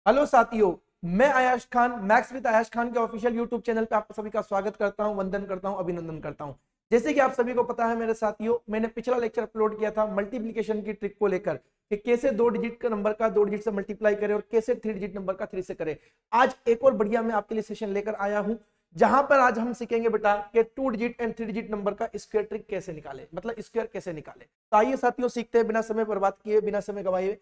Hello साथियों, मैं Ayash Khan maths with Ayash Khan के ऑफिशियल यूट्यूब चैनल पे आप सभी का स्वागत करता हूं, वंदन करता हूं, अभिनंदन करता हूं। जैसे कि आप सभी को पता है मेरे साथियों, मैंने पिछला लेक्चर अपलोड किया था मल्टीप्लिकेशन की ट्रिक को लेकर कि कैसे दो डिजिट का नंबर का दो डिजिट से मल्टीप्लाई करें और कैसे थ्री डिजिट नंबर का थ्री से करें। आज एक और बढ़िया मैं आपके लिए सेशन लेकर आया हूं, जहां पर आज हम सीखेंगे बेटा कि two digit and three digit number का स्क्वायर ट्रिक कैसे निकाले, मतलब स्क्वायर कैसे निकाले। तो आइए साथियों सीखते हैं, बिना समय बर्बाद किए, बिना समय गवाए।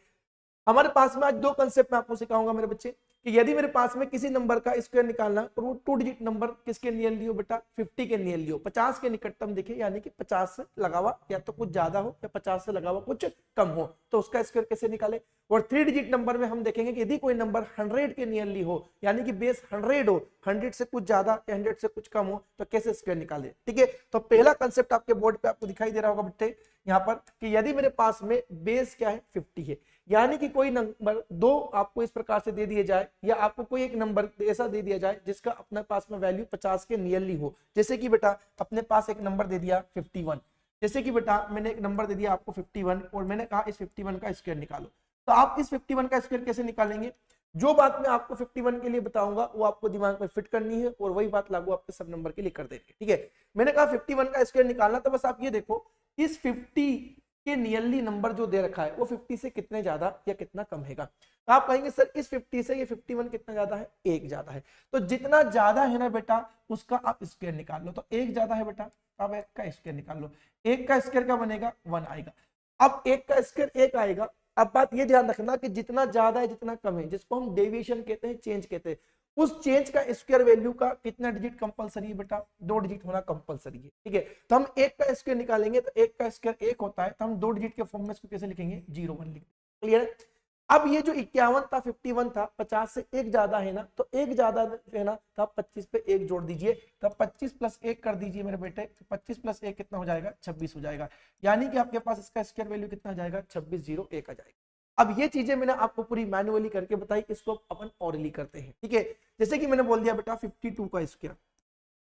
हमारे पास में आज दो कंसेप्ट मैं आपको सिखाऊंगा मेरे बच्चे, कि यदि मेरे पास में किसी नंबर का स्क्वायर निकालना और वो टू डिजिट नंबर किसके नियर लियो बेटा, 50 के नियर लियो, 50 के निकटतम दिखे, यानी कि 50 से लगा हुआ या तो कुछ ज्यादा हो या 50 से लगा हुआ कुछ कम हो, तो उसका स्क्वायर कैसे निकाले। और थ्री डिजिट नंबर में हम देखेंगे कि यदि कोई नंबर 100 के नियरली हो, यानी कि बेस 100 हो, 100 से कुछ ज्यादा या 100 से कुछ कम हो, तो कैसे स्क्वायर निकाले। ठीक है, तो पहला कंसेप्ट आपके बोर्ड पे आपको दिखाई दे रहा होगा बच्चे यहाँ पर, कि यदि मेरे पास में बेस क्या है, 50 है, यानी कि कोई नंबर दो आपको इस प्रकार से दे दिए जाए, या आपको कोई एक नंबर ऐसा दे दिया जाए जिसका अपने पास में वैल्यू 50 के नियरली हो। जैसे कि बेटा अपने पास एक नंबर दे दिया 51, जैसे कि बेटा मैंने एक नंबर दे दिया आपको 51 और मैंने कहा इस 51 का स्क्वायर निकालो। तो आप इस 51 का स्क्वायर कैसे निकालेंगे, जो बात मैं आपको 51 के लिए बताऊंगा वो आपको दिमाग में फिट करनी है और वही बात लागू आपके सब नंबर के लिए कर देंगे। ठीक है, मैंने कहा 51 का स्क्वायर निकालना, तो बस आप ये देखो इस 50 के नियरली नंबर जो दे रखा है वो 50 से कितने ज्यादा या कितना कम है। तो आप कहेंगे सर इस 50 से ये 51 कितना ज्यादा है, एक ज्यादा है। तो जितना ज्यादा है ना बेटा उसका आप स्क्वायर निकाल लो। तो एक ज्यादा है बेटा, अब एक का स्क्वायर निकाल लो। एक का स्क्वायर क्या बनेगा, 1 आएगा। अब एक का स्क्वायर एक आएगा। अब बात ये ध्यान रखना कि जितना ज्यादा है जितना कम है, जिसको हम डेविएशन कहते हैं, चेंज कहते हैं, उस चेंज का स्क्वायर वैल्यू का कितना डिजिट कंपलसरी है बेटा, दो डिजिट होना कंपलसरी है। ठीक है, तो हम एक का स्क्वायर निकालेंगे, तो एक का स्क्वायर एक होता है, तो हम दो डिजिट के फॉर्म में इसको कैसे लिखेंगे, 01 लिखेंगे। क्लियर है। अब ये जो 51 था 51 था, 50 से एक ज्यादा है ना, तो एक ज्यादा है ना, तो आप 25 पे एक जोड़ दीजिए, तो 25 प्लस एक कर दीजिए मेरे बेटे, तो 25 प्लस एक कितना हो जाएगा, 26 हो जाएगा। यानी कि आपके पास इसका स्क्वायर वैल्यू कितना आ जाएगा, 2601 आ जाएगा। अब ये चीजें मैंने आपको पूरी मैनुअली करके बताई, इसको अपन ऑरली करते हैं। ठीक है, जैसे कि मैंने बोल दिया बेटा 52 का स्क्वायर,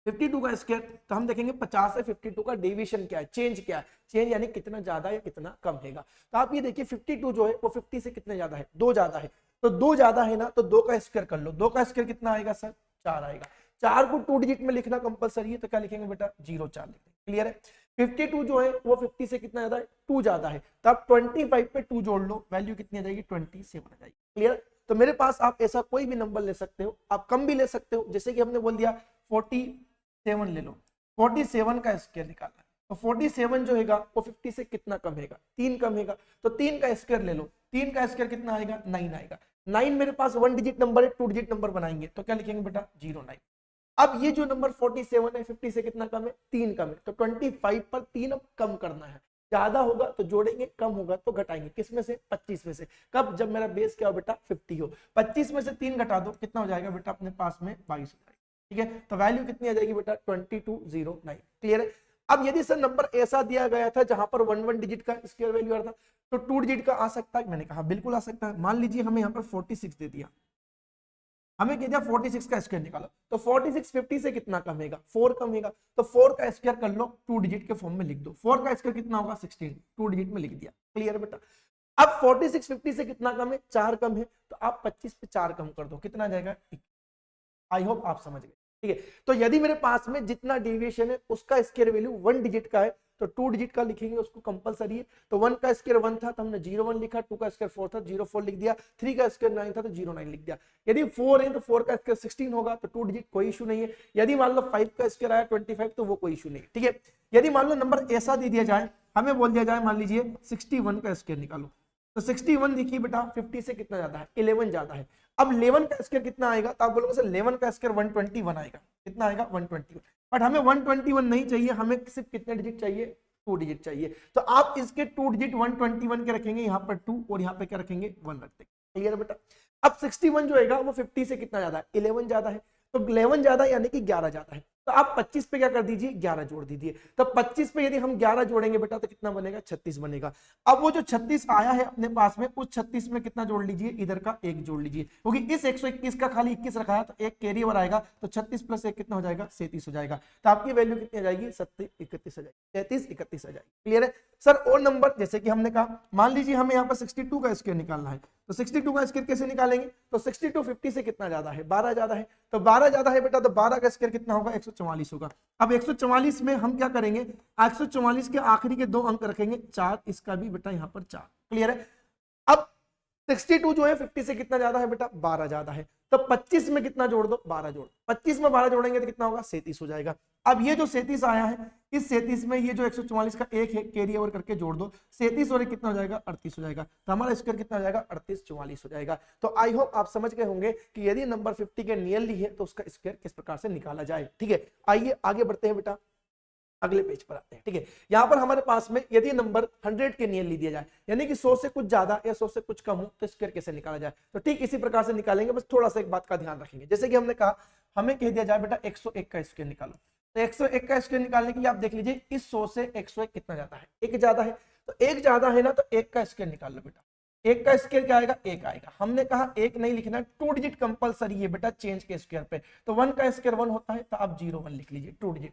52 का स्क्वायर, तो हम देखेंगे 50 से 52 का डेविएशन क्या है, चेंज क्या है, चेंज यानी कितना ज्यादा या कितना कम है। तो आप ये देखिए 52 जो है वो 50 से कितने ज्यादा है, दो ज्यादा है। तो दो ज्यादा है ना, तो दो का स्क्वायर कर लो। दो का स्क्वायर कितना आएगा सर, 4 आएगा। 4 को टू डिजिट में लिखना कंपलसरी है, तो क्या लिखेंगे बेटा, 04 लिखेंगे। क्लियर है। 52 जो है वो 50 से कितना ज्यादा है, 2 ज्यादा है, तो आप 25 पे 2 जोड़ लो, वैल्यू कितनी आ जाएगी, 27 आ जाएगी। क्लियर। तो मेरे पास आप ऐसा कोई भी नंबर ले सकते हो, आप कम भी ले सकते हो, जैसे कि हमने बोल दिया 47 ले लो, 47 का स्क्वायर निकालना है, तो 47 जो है वो 50 से कितना कम है, 3 कम है, तो 3 का स्क्वायर ले लो। 3 का स्क्वायर कितना आएगा, 9 आएगा। 9 मेरे पास वन डिजिट नंबर है, टू डिजिट नंबर बनाएंगे, तो क्या लिखेंगे बेटा, 09। अब ये जो नंबर 47 है, 50 से कितना कम है, 3 कम है, तो 25 पर 3 अब कम करना है। ज्यादा होगा तो जोड़ेंगे, कम होगा तो घटाएंगे, किस में से, 25 में से। कब, जब मेरा बेस क्या हो बेटा, 50 हो। 25 में से 3 घटा दो, कितना हो जाएगा बेटा अपने पास में, 22 हो जाएगा। ठीक है, तो वैल्यू कितनी आ जाएगी बेटा, 2209। क्लियर है। अब यदि सर नंबर ऐसा दिया गया था जहां पर वन वन डिजिट का स्क्वायर वैल्यू आ रहा था, तो टू डिजिट का आ सकता है, मैंने कहा बिल्कुल आ सकता है। मान लीजिए हमें यहाँ पर 46 दे दिया, हमें कह दिया 46 का स्क्वायर निकालो, तो 46 50 से कितना कम है, 4 कम है, तो 4 का स्क्वायर कर लो, टू डिजिट के फॉर्म में लिख दो। 4 का स्क्वायर कितना होगा, 16, टू डिजिट में लिख दिया। क्लियर बेटा। अब 46 50 से कितना कम है, 4 कम है, तो आप 25 पे 4 कम कर दो, कितना आ जाएगा, आई होप आप समझ गए। ठीक है, तो यदि मेरे पास में जितना डेविएशन है उसका स्क्वायर वैल्यू वन डिजिट का है, तो टू डिजिट का लिखेंगे, उसको कंपलसरी है। तो 1 का स्क्वायर 1 था तो हमने 01 लिखा, 2 का स्क्वायर 4 था 04 लिख दिया, 3 का स्क्वायर 9 था तो 09 लिख दिया। यदि 4 है तो 4 का स्क्वायर 16 होगा, तो टू डिजिट कोई इशू नहीं है। यदि मान लो 5 का स्क्वायर आया 25, तो वो कोई इशू नहीं है। ठीक है, यदि मान लो नंबर ऐसा दे दिया जाए, हमें बोल दिया जाए मान लीजिए 61 का स्क्वायर निकालो, तो 61 देखिए बेटा 50 से कितना ज्यादा है, 11 ज्यादा है। अब 11 का स्क्वायर कितना आएगा, तो आप बोलोगे सर 11 का स्क्वायर 121 आएगा, कितना आएगा, 121। बट हमें 121 नहीं चाहिए, हमें सिर्फ कितने डिजिट चाहिए, टू डिजिट चाहिए। तो आप इसके टू डिजिट 121 के रखेंगे, यहाँ पर 2 और यहाँ पे क्या रखेंगे, 1 रखते हैं। क्लियर बेटा। अब 61 जो है वो 50 से कितना ज्यादा है, 11 ज्यादा है, तो 11 ज्यादा यानी कि 11 ज्यादा है। तो आप 25 पे क्या कर दीजिए 11 जोड़ दीजिए। तो 25 पे यदि हम 11 जोड़ेंगे बेटा तो कितना बनेगा 36 बनेगा। अब वो जो 36 आया है अपने पास में, उस 36 में कितना जोड़ लीजिए, इधर का 1 जोड़ लीजिए, क्योंकि इस 121 का खाली 21 रखा है तो एक कैरी ओवर आएगा, तो 36 प्लस 1 कितना हो जाएगा 37 हो जाएगा। तो आपकी वैल्यू कितनी आ जाएगी 37 31 आ जाएगी, 33 31 आ जाएगी। क्लियर है सर। और नंबर जैसे कि हमने कहा, मान लीजिए हमें यहाँ पर 62 का स्क्वायर निकालना है, तो 62 का स्क्वायर कैसे निकालेंगे, तो 62 50 से कितना ज्यादा है 12 ज्यादा है, तो 12 ज्यादा है बेटा, तो 12 का स्क्वायर कितना होगा 144 होगा। अब 144 में हम क्या करेंगे, 144 के आखिरी के 2 अंक रखेंगे 4, इसका भी बेटा यहाँ पर 4। क्लियर है। अब 62 जो है 50 से कितना ज्यादा है बेटा 12 ज्यादा है, तो 25 में कितना जोड़ दो 12 जोड़, 25 में 12 जोड़ेंगे तो कितना होगा 37 हो जाएगा। अब ये जो 37 आया है, इस 37 में ये जो 144 का एक है कैरी ओवर करके जोड़ दो, 37 और कितना हो जाएगा 38 हो जाएगा। तो हमारा स्क्वायर कितना हो जाएगा 38 44 हो जाएगा। तो आई होप आप समझ गए होंगे कि यदि नंबर 50 के नियरली है तो उसका स्क्वायर किस प्रकार से निकाला जाए। ठीक है, आइए आगे बढ़ते हैं बेटा, अगले पेज पर आते हैं। ठीक है, यहां पर हमारे पास में यदि नंबर 100 के नियरली दिया जाए, यानी कि 100 से कुछ ज्यादा या 100 से कुछ कम हो, तो स्क्वायर कैसे निकाला जाए, तो ठीक इसी प्रकार से निकालेंगे। बस थोड़ा सा एक बात का ध्यान रखेंगे, जैसे कि हमने कहा हमें कह दिया जाए बेटा 101 का स्क्वायर निकालो, तो 101 का स्क्वायर निकालने के लिए आप देख लीजिए इस 100 से 101 कितना ज्यादा है, एक ज्यादा है, तो एक ज्यादा है ना, तो एक का स्क्वायर निकाल लो बेटा। एक का स्क्वायर क्या आएगा 1 आएगा। हमने कहा एक नहीं लिखना, 2 डिजिट कंपलसरी है बेटा चेंज के स्क्वायर पे, तो 1 का स्क्वायर 1 होता है, तो आप 01 लिख लीजिए 2 डिजिट।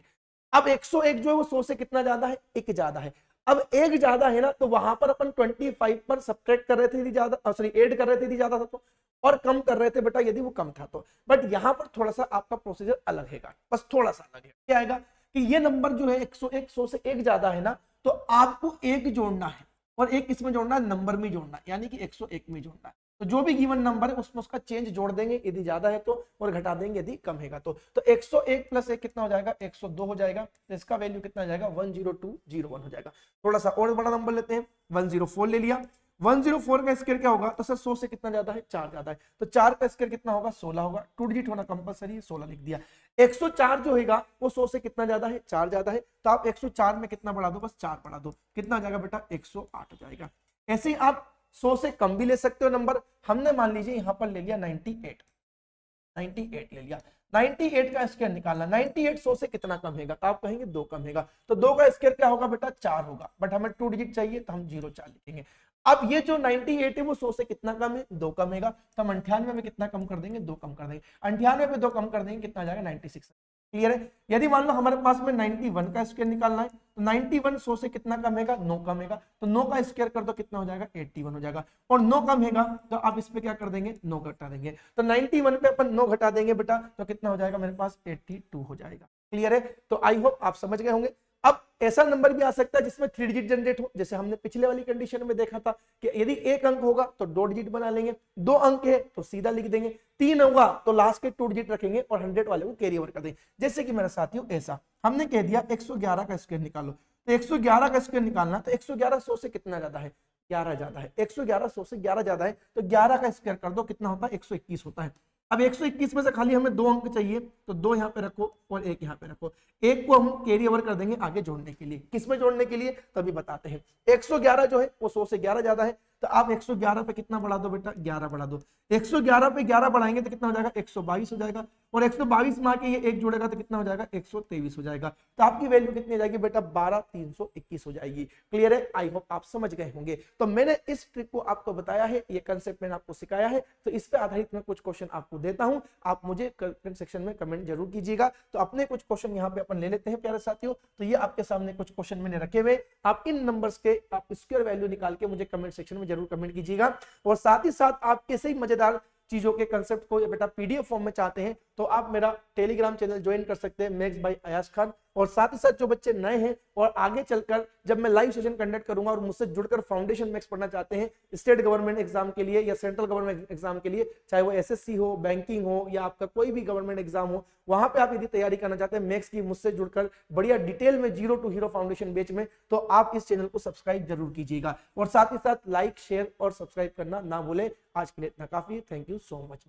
अब 101 जो है वो 100 से कितना ज्यादा है, एक ज्यादा है। अब एक ज्यादा है ना, तो वहां पर अपन 25 पर सब्ट्रैक्ट कर रहे थे यदि ज्यादा, सॉरी ऐड कर रहे थे यदि ज्यादा था तो, और कम कर रहे थे बेटा यदि वो कम था तो। बट यहां पर थोड़ा सा आपका प्रोसीजर अलग है, बस थोड़ा सा अलग है। क्या आएगा कि ये नंबर जो है 101 100 से एक ज्यादा है ना, तो आपको एक जोड़ना है और एक किसमें जोड़ना है, नंबर में जोड़ना है, यानी कि 101 में जोड़ना है। तो जो भी गिवन नंबर है उसमें उसका चेंज जोड़ देंगे यदि ज्यादा है तो, और घटा देंगे यदि कम है तो। 101 प्लस 1 कितना हो जाएगा 102 हो जाएगा, तो इसका वैल्यू कितना हो जाएगा 10201 हो जाएगा। थोड़ा सा और बड़ा नंबर लेते हैं, 104 ले लिया। 104 का स्क्वायर क्या होगा, तो सर 100 से कितना ज्यादा है 4 ज्यादा है, तो 4 का स्क्वायर कितना होगा 16 होगा, 2 डिजिट होना कंपलसरी है, 16 लिख दिया। 104 जो होगा वो 100 से कितना ज्यादा है 4 ज्यादा है, तो आप 104 में कितना बढ़ा दो, बस 4 बढ़ा दो, कितना हो जाएगा बेटा 108 हो जाएगा। ऐसे ही आप 100 से कम भी ले सकते हो नंबर, हमने मान लीजिए यहां पर ले लिया 98 ले लिया। 98 का स्क्वायर निकालना, 98 100 से कितना कम है, तो आप कहेंगे 2 कम है, तो 2 का स्क्वायर क्या होगा बेटा 4 होगा, बट हमें 2 डिजिट चाहिए तो हम 04 लिखेंगे। अब ये जो 98 है वो 100 से कितना कम है 2 कम है, तो हम 98 में कितना कम कर देंगे 2 कम कर देंगे, 98 में 2 कम कर देंगे कितना आ जाएगा 96। क्लियर है। यदि मान लो हमारे पास में 91 का स्क्वायर निकालना है, तो 91 100 से कितना कम है 9 कम है, तो 9 का स्क्वायर कर दो कितना हो जाएगा 81 हो जाएगा, और 9 कम है तो आप इस पे क्या कर देंगे 9 घटा देंगे, तो 91 पे अपन 9 घटा देंगे बेटा, तो कितना हो जाएगा मेरे पास 82 हो जाएगा। क्लियर है। तो आई होप आप समझ गए होंगे। अब ऐसा नंबर भी आ सकता है जिसमें 3 डिजिट जनरेट हो, जैसे हमने पिछले वाली कंडीशन में देखा था कि यदि एक अंक होगा तो 2 डिजिट बना लेंगे, 2 अंक है तो सीधा लिख देंगे, 3 होगा तो लास्ट के 2 डिजिट रखेंगे और 100 वाले को कैरी ओवर कर देंगे। जैसे कि मेरे साथियों ऐसा हमने कह दिया 111 का स्क्वायर निकालो, तो 111 का स्क्वायर निकालना, तो 111 100 से कितना ज्यादा है 11 ज्यादा है, 111 100 से 11 ज्यादा है, तो 11 का स्क्वायर कर दो कितना होता है 121 होता है। अब 121 में से खाली हमें 2 अंक चाहिए, तो 2 यहाँ पे रखो और 1 यहाँ पे रखो, 1 को हम कैरी ओवर कर देंगे आगे जोड़ने के लिए। किसमें जोड़ने के लिए तभी बताते हैं। 111 जो है वो 100 से 11 ज्यादा है, तो आप 111 पे कितना बढ़ा दो बेटा 11 बढ़ा दो, 111 पे 11 बढ़ाएंगे तो कितना हो जाएगा 122 हो जाएगा, और 122 में आके ये 1 जुड़ेगा तो कितना हो जाएगा 123 हो जाएगा। तो आपकी वैल्यू कितनी हो जाएगी बेटा 12321 हो जाएगी। क्लियर है। आई होप आप समझ गए होंगे। तो मैंने इस ट्रिक को आपको बताया है, ये कंसेप्ट मैंने आपको सिखाया है, तो इस पे आधारित मैं कुछ क्वेश्चन आपको देता हूं, आप मुझे कमेंट सेक्शन में कमेंट जरूर कीजिएगा। तो अपने कुछ क्वेश्चन यहाँ पे अपन ले लेते हैं प्यारे साथियों। तो ये आपके सामने कुछ क्वेश्चन मैंने रखे हुए, आप इन नंबर्स के आप स्क्वायर वैल्यू निकाल के मुझे कमेंट सेक्शन में जरूर कमेंट कीजिएगा। और साथ ही साथ आप कैसे ही मजेदार चीजों के कंसेप्ट को बेटा पीडीएफ फॉर्म में चाहते हैं तो आप मेरा टेलीग्राम चैनल ज्वाइन कर सकते हैं मैक्स बाय अयाज खान। और साथ ही साथ जो बच्चे नए हैं और आगे चलकर जब मैं लाइव सेशन कंडक्ट करूंगा और मुझसे जुड़कर फाउंडेशन मैक्स पढ़ना चाहते हैं स्टेट गवर्नमेंट एग्जाम के लिए या सेंट्रल गवर्नमेंट एग्जाम के लिए, चाहे वो एसएससी हो, बैंकिंग हो या आपका कोई भी गवर्नमेंट एग्जाम हो, वहां पे आप यदि तैयारी करना चाहते हैं मैक्स की मुझसे जुड़कर बढ़िया डिटेल में zero to hero foundation batch में, तो आप इस चैनल को सब्सक्राइब जरूर कीजिएगा। और साथ ही साथ लाइक शेयर और सब्सक्राइब करना ना भूले। आज के लिए इतना काफी है। Thank you so much.